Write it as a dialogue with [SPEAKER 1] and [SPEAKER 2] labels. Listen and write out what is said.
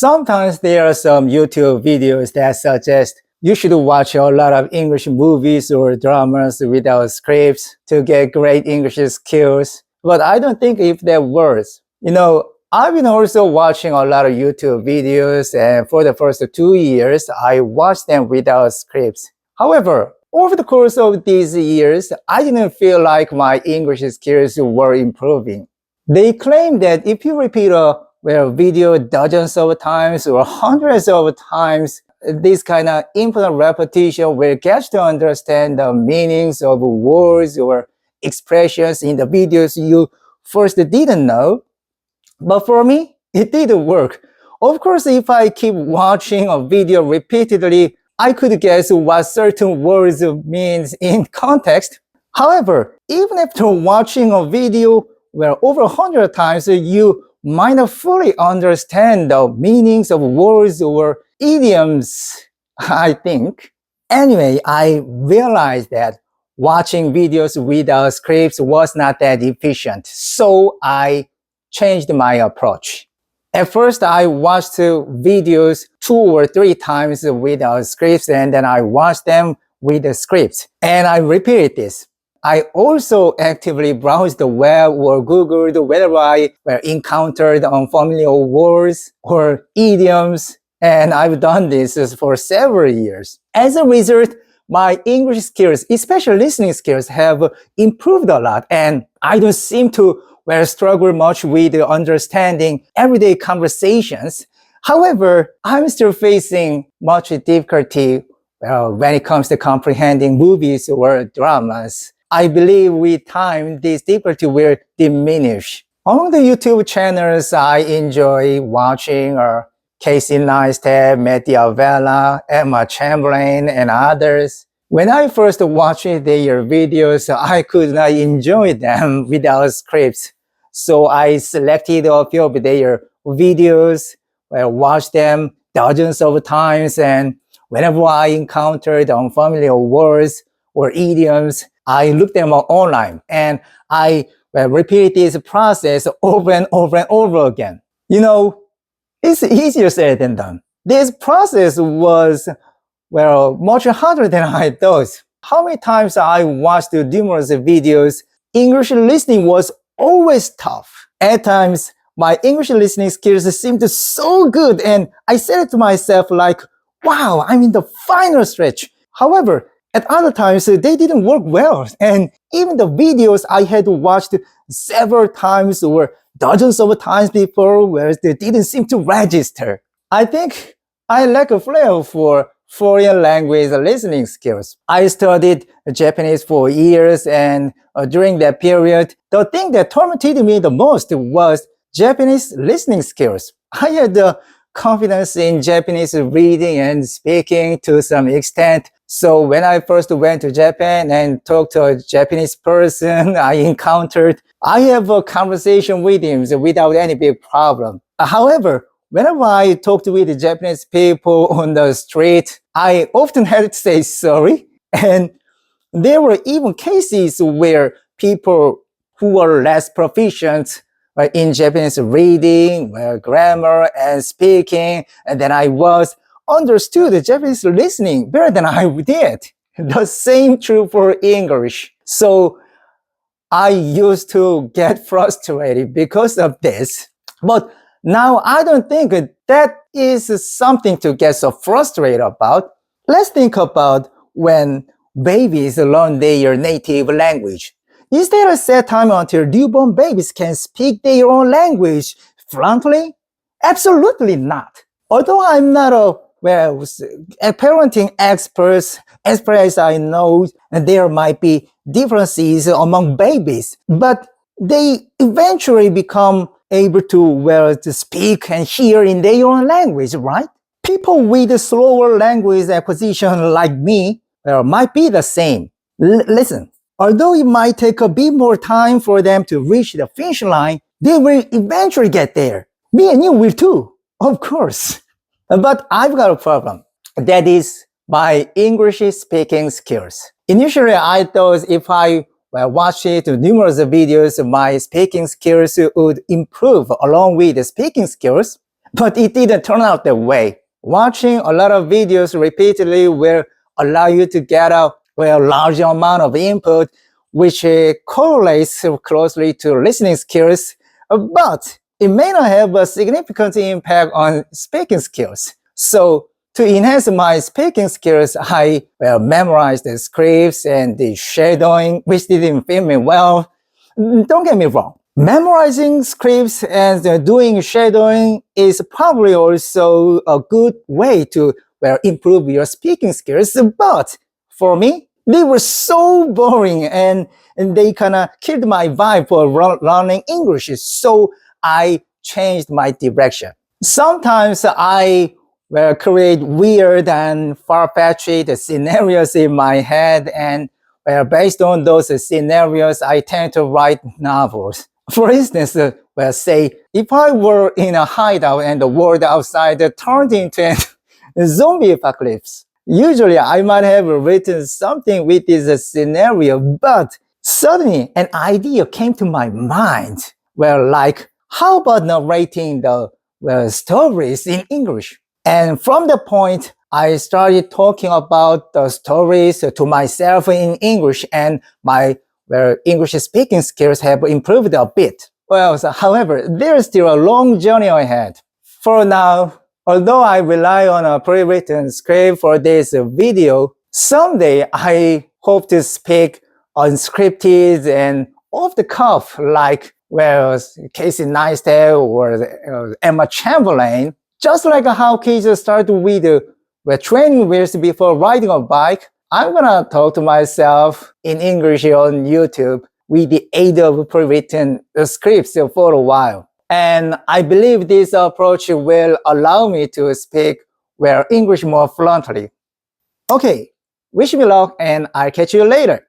[SPEAKER 1] Sometimes there are some YouTube videos that suggest you should watch a lot of English movies or dramas without scripts to get great English skills. But I don't think if that works. I've been also watching a lot of YouTube videos, and for the first 2 years, I watched them without scripts. However, over the course of these years, I didn't feel like my English skills were improving. They claim that if you repeat a video dozens of times or hundreds of times, this kind of infinite repetition will get you to understand the meanings of words or expressions in the videos you first didn't know. But for me, it didn't work. Of course, if I keep watching a video repeatedly, I could guess what certain words means in context. However, even after watching a video over 100 times, you might not fully understand the meanings of words or idioms, I think. Anyway, I realized that watching videos without scripts was not that efficient, so I changed my approach. At first, I watched videos 2 or 3 times without scripts, and then I watched them with the scripts. And I repeated this. I also actively browsed the web or Googled whenever I encountered unfamiliar words or idioms, and I've done this for several years. As a result, my English skills, especially listening skills, have improved a lot, and I don't seem to struggle much with understanding everyday conversations. However, I'm still facing much difficulty when it comes to comprehending movies or dramas. I believe with time, this difficulty will diminish. Among the YouTube channels I enjoy watching are Casey Neistat, Matthew Avella, Emma Chamberlain, and others. When I first watched their videos, I could not enjoy them without scripts. So I selected a few of their videos, watched them dozens of times, and whenever I encountered unfamiliar words or idioms, I looked them up online, and I repeated this process over and over and over again. It's easier said than done. This process was much harder than I thought. How many times I watched numerous videos, English listening was always tough. At times, my English listening skills seemed so good, and I said to myself like, wow, I'm in the final stretch. However, at other times, they didn't work well, and even the videos I had watched several times or dozens of times before they didn't seem to register. I think I lack a flair for foreign language listening skills. I studied Japanese for years, and during that period, the thing that tormented me the most was Japanese listening skills. I had the confidence in Japanese reading and speaking to some extent. So when I first went to Japan and talked to a Japanese person I encountered, I have a conversation with him without any big problem. However, whenever I talked with Japanese people on the street, I often had to say sorry. And there were even cases where people who were less proficient in Japanese reading, grammar, and speaking, and then I was, understood Japanese listening better than I did. The same true for English. So I used to get frustrated because of this. But now I don't think that is something to get so frustrated about. Let's think about when babies learn their native language. Is there a set time until newborn babies can speak their own language fluently? Absolutely not. Although I'm not a parenting expert, as far as I know, there might be differences among babies, but they eventually become able to speak and hear in their own language, right? People with slower language acquisition like me might be the same. Listen, although it might take a bit more time for them to reach the finish line, they will eventually get there. Me and you will too, of course. But I've got a problem. That is my English speaking skills. Initially, I thought if I watched numerous videos, my speaking skills would improve along with the speaking skills. But it didn't turn out that way. Watching a lot of videos repeatedly will allow you to get a large amount of input, which correlates closely to listening skills, but it may not have a significant impact on speaking skills. So to enhance my speaking skills, I memorized the scripts and the shadowing, which didn't fit me well. Don't get me wrong. Memorizing scripts and doing shadowing is probably also a good way to improve your speaking skills. But for me, they were so boring and they kind of killed my vibe for learning English. So I changed my direction. Sometimes I create weird and far-fetched scenarios in my head, and based on those scenarios, I tend to write novels. For instance, say if I were in a hideout and the world outside turned into a zombie apocalypse, usually I might have written something with this scenario, but suddenly an idea came to my mind. Like, how about narrating the stories in English? And from the point, I started talking about the stories to myself in English, and my English speaking skills have improved a bit. However, there's still a long journey ahead. For now, although I rely on a pre-written script for this video, someday I hope to speak unscripted and off the cuff like Casey Neistat or Emma Chamberlain. Just like how kids start with training wheels before riding a bike, I'm gonna talk to myself in English on YouTube with the aid of pre-written scripts for a while. And I believe this approach will allow me to speak English more fluently. Okay, wish me luck and I'll catch you later.